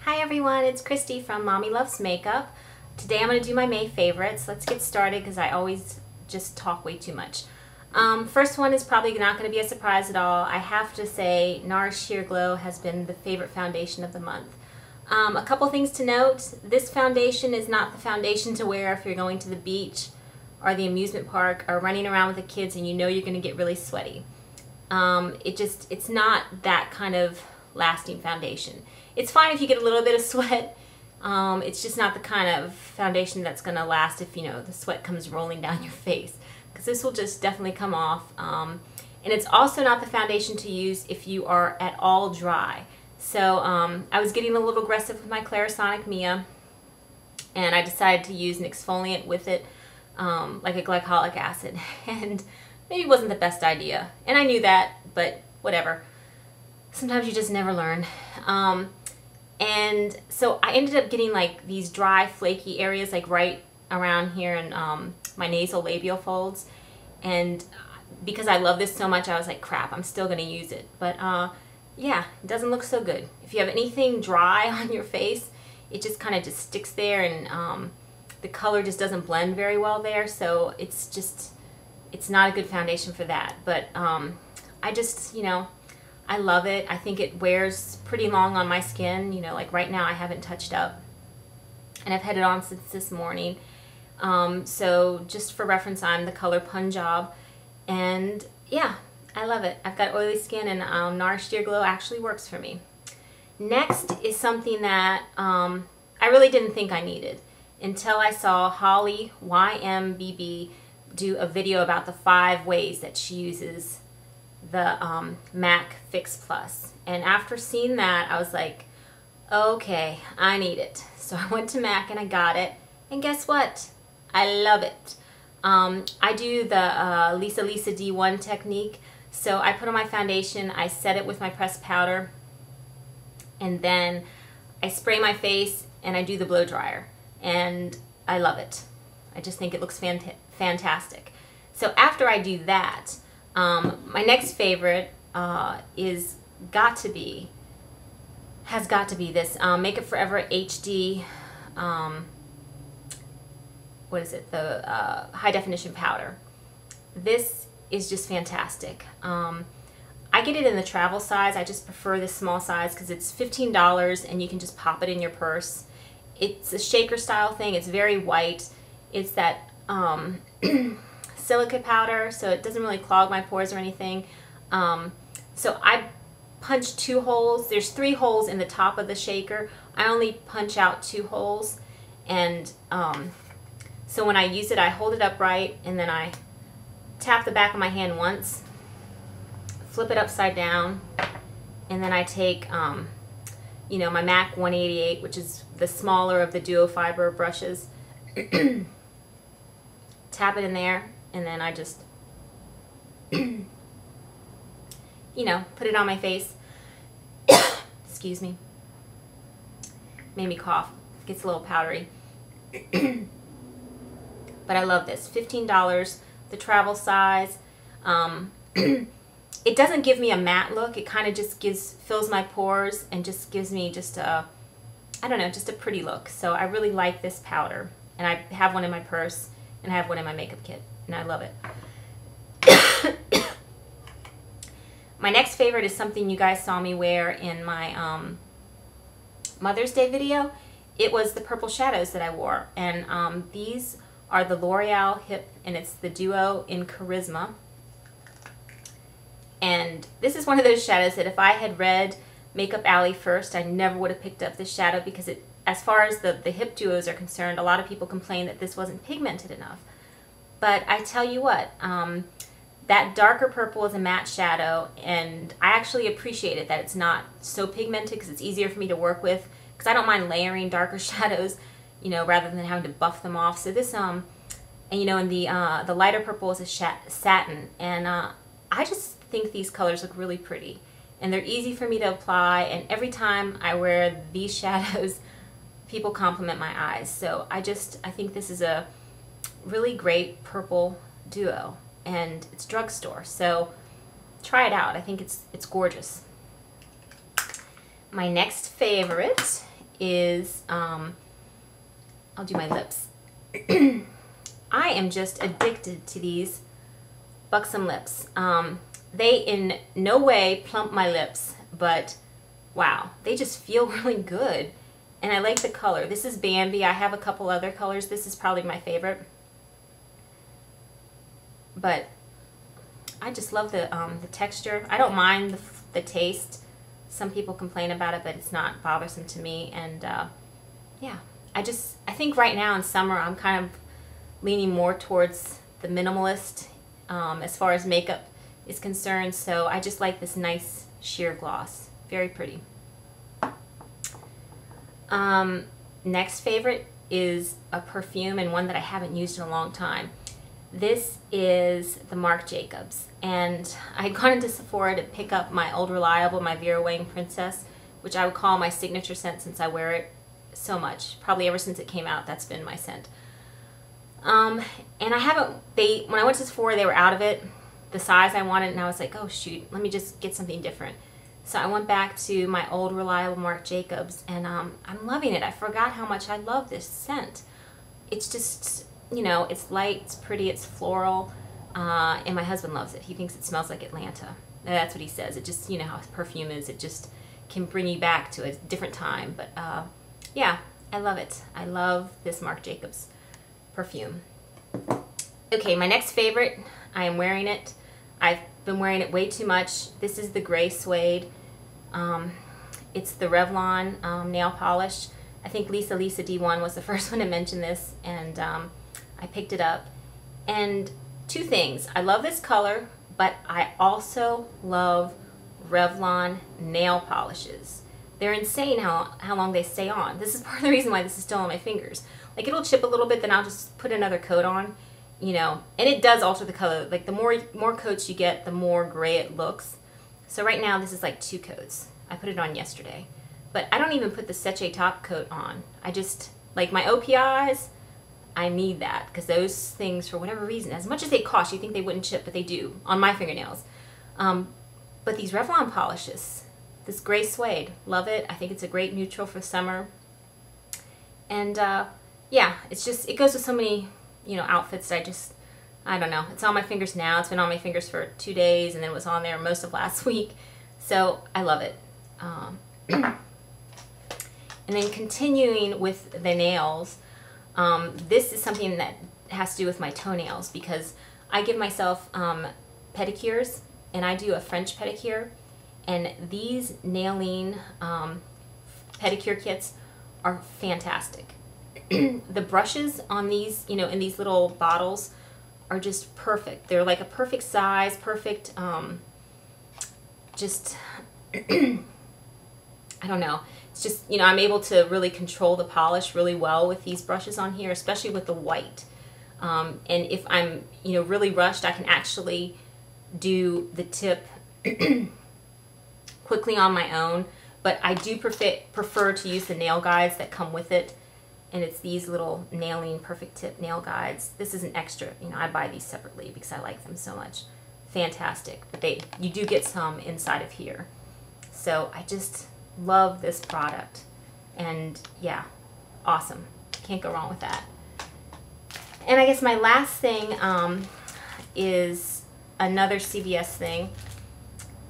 Hi everyone, it's Christy from Mommy Loves Makeup. Today I'm going to do my May favorites. Let's get started because I always just talk way too much. First one is probably not going to be a surprise at all. I have to say NARS Sheer Glow has been the favorite foundation of the month. A couple things to note. This foundation is not the foundation to wear if you're going to the beach or the amusement park or running around with the kids and you know you're going to get really sweaty. It's not that kind of lasting foundation. It's fine if you get a little bit of sweat. It's just not the kind of foundation that's going to last if, you know, the sweat comes rolling down your face. Because this will just definitely come off. And it's also not the foundation to use if you are at all dry. So I was getting a little aggressive with my Clarisonic Mia. And I decided to use an exfoliant with it, like a glycolic acid. And maybe it wasn't the best idea. And I knew that, but whatever. Sometimes you just never learn. And so I ended up getting like these dry, flaky areas like right around here in my nasal labial folds. And because I love this so much, I was like, crap, I'm still going to use it. But yeah, it doesn't look so good. If you have anything dry on your face, it just kind of just sticks there and the color just doesn't blend very well there. So it's not a good foundation for that. But I just, you know, I love it. I think it wears pretty long on my skin. You know, like right now I haven't touched up. And I've had it on since this morning. So just for reference, I'm the color Punjab. And yeah, I love it. I've got oily skin and NARS Sheer Glow actually works for me. Next is something that I really didn't think I needed until I saw Holly YMBB do a video about the 5 ways that she uses the MAC Fix Plus. And after seeing that, I was like, okay, I need it. So I went to MAC and I got it. And guess what? I love it. I do the Lisa D1 technique. So I put on my foundation, I set it with my pressed powder, and then I spray my face and I do the blow dryer. And I love it. I just think it looks fantastic. So after I do that, my next favorite has got to be this Makeup Forever HD, what is it, the high definition powder. This is just fantastic. I get it in the travel size. I just prefer this small size because it's $15 and you can just pop it in your purse. It's a shaker style thing. It's very white. It's that silica powder, so it doesn't really clog my pores or anything. So I punch 2 holes. There's 3 holes in the top of the shaker. I only punch out 2 holes, and so when I use it, I hold it upright and then I tap the back of my hand once, flip it upside down, and then I take you know, my MAC 188, which is the smaller of the duo fiber brushes, tap it in there, and then I just, you know, put it on my face. Excuse me. Made me cough. It gets a little powdery. But I love this. $15, the travel size. It doesn't give me a matte look. It kind of just fills my pores and just gives me just a, I don't know, just a pretty look. So I really like this powder. And I have one in my purse and I have one in my makeup kit. And I love it. My next favorite is something you guys saw me wear in my Mother's Day video. It was the purple shadows that I wore. And these are the L'Oreal Hip, and it's the Duo in Charisma. And this is one of those shadows that if I had read Makeup Alley first, I never would have picked up this shadow because it, as far as the hip duos are concerned, a lot of people complain that this wasn't pigmented enough. But I tell you what, that darker purple is a matte shadow, and I actually appreciate it that it's not so pigmented because it's easier for me to work with, because I don't mind layering darker shadows, you know, rather than having to buff them off. So this, and you know, and the lighter purple is a satin, and I just think these colors look really pretty, and they're easy for me to apply, and every time I wear these shadows, people compliment my eyes. So I think this is a really great purple duo, and it's drugstore, so try it out. I think it's gorgeous. My next favorite is, I'll do my lips. I am just addicted to these Buxom lips. They in no way plump my lips, but wow, they just feel really good. And I like the color. This is Bambi. I have a couple other colors. This is probably my favorite. But I just love the texture. I don't mind the taste. Some people complain about it, but it's not bothersome to me. And yeah, I think right now in summer I'm kind of leaning more towards the minimalist as far as makeup is concerned. So I just like this nice sheer gloss. Very pretty. Next favorite is a perfume, and one that I haven't used in a long time. This is the Marc Jacobs, and I had gone into Sephora to pick up my Old Reliable, my Vera Wang Princess, which I would call my signature scent since I wear it so much. Probably ever since it came out, that's been my scent. And I haven't, when I went to Sephora, they were out of it, the size I wanted, and I was like, oh shoot, let me just get something different. So I went back to my Old Reliable Marc Jacobs, and I'm loving it. I forgot how much I love this scent. It's just, you know, it's light, it's pretty, it's floral, and my husband loves it. He thinks it smells like Atlanta. That's what he says. It just, you know how perfume is, it just can bring you back to a different time. But yeah, I love it. I love this Marc Jacobs perfume. Okay, my next favorite, I am wearing it. I've been wearing it way too much. This is the Gray Suede. It's the Revlon nail polish. I think Lisa D1 was the first one to mention this, and I picked it up. And two things. I love this color, but I also love Revlon nail polishes. They're insane how long they stay on. This is part of the reason why this is still on my fingers. Like, it'll chip a little bit, then I'll just put another coat on, you know, and it does alter the color. Like, the more coats you get, the more gray it looks. So right now this is like 2 coats. I put it on yesterday. But I don't even put the Seche top coat on. I just, like my OPIs, I need that, because those things, for whatever reason, as much as they cost, you think they wouldn't chip, but they do on my fingernails. But these Revlon polishes, this Gray Suede, love it. I think it's a great neutral for summer. And yeah, it's just, it goes with so many, you know, outfits that I don't know. It's on my fingers now. It's been on my fingers for 2 days, and then it was on there most of last week. So I love it. And then continuing with the nails, this is something that has to do with my toenails, because I give myself pedicures, and I do a French pedicure, and these Nailing pedicure kits are fantastic. The brushes on these, you know, in these little bottles are just perfect. They're like a perfect size, perfect, just, I don't know. It's just, you know, I'm able to really control the polish really well with these brushes on here, especially with the white. And if I'm, you know, really rushed, I can actually do the tip quickly on my own. But I do prefer to use the nail guides that come with it. And it's these little Nailing Perfect Tip nail guides. This is an extra. You know, I buy these separately because I like them so much. Fantastic. But you do get some inside of here. So I just love this product. And yeah, awesome. Can't go wrong with that. And I guess my last thing is another CVS thing.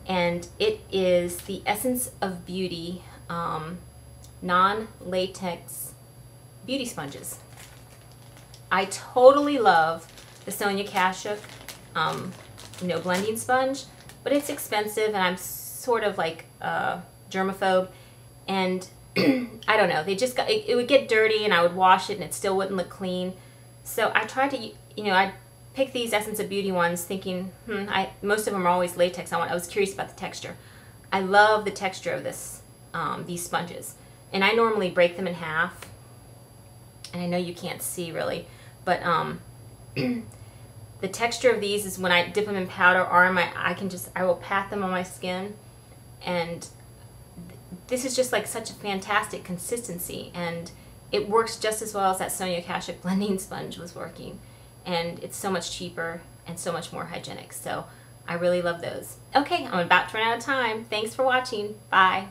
And it is the Essence of Beauty non-latex beauty sponges. I totally love the Sonia Kashuk, you know, blending sponge, but it's expensive, and I'm sort of like germaphobe, and I don't know. They just got it would get dirty, and I would wash it, and it still wouldn't look clean. So I tried to, you know, I picked these Essence of Beauty ones, thinking, most of them are always latex. I was curious about the texture. I love the texture of these sponges, and I normally break them in half. And I know you can't see really, but the texture of these is when I dip them in powder or in I will pat them on my skin, and this is just like such a fantastic consistency, and it works just as well as that Sonia Kashuk blending sponge was working, and it's so much cheaper and so much more hygienic. So I really love those. Okay, I'm about to run out of time. Thanks for watching. Bye.